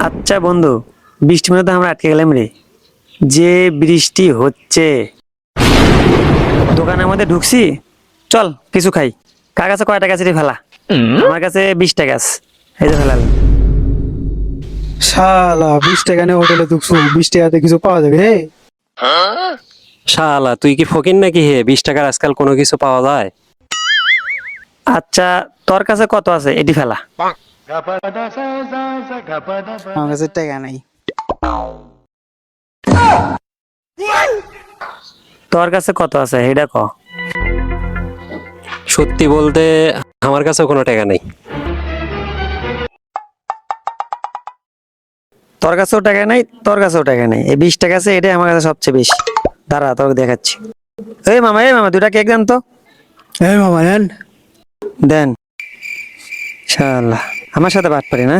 আচ্ছা বন্ধু, বৃষ্টির মধ্যে আমরা আটকে গেলাম রে। যে বৃষ্টি হচ্ছে, দোকানের মধ্যে ঢুকছি, চল কিছু খাই। কার কাছে কয় টাকা আছে রে ফেলা? আমার কাছে 20 টাকা আছে, এই যে ফেলাল। শালা 20 টাকা নিয়ে হোটেলে ঢুকছো, 20 টাকাতে কিছু পাওয়া যাবে হে? শালা তুই কি ফকির নাকি হে? 20 টাকার আজকাল কোনো কিছু পাওয়া যায়? আচ্ছা, তোর কাছে কত আছে এটি ফেলা। আমার কাছে টাকা নাই। তোর কাছে কত আছে এটা ক। সত্যি বলতে আমার কাছেও কোনো টাকা নেই। তোর কাছেও টাকা নাই, তোর কাছেও টাকা নেই, এই 20 টাকা আছে, এটাই আমার কাছে সবচেয়ে বেশি। দাঁড়া তোকে দেখাচ্ছি। এই মামা 2টা কেক দেন তো। এই মামা নেন। দেন। শালা আমার সাথে বাট পারি না।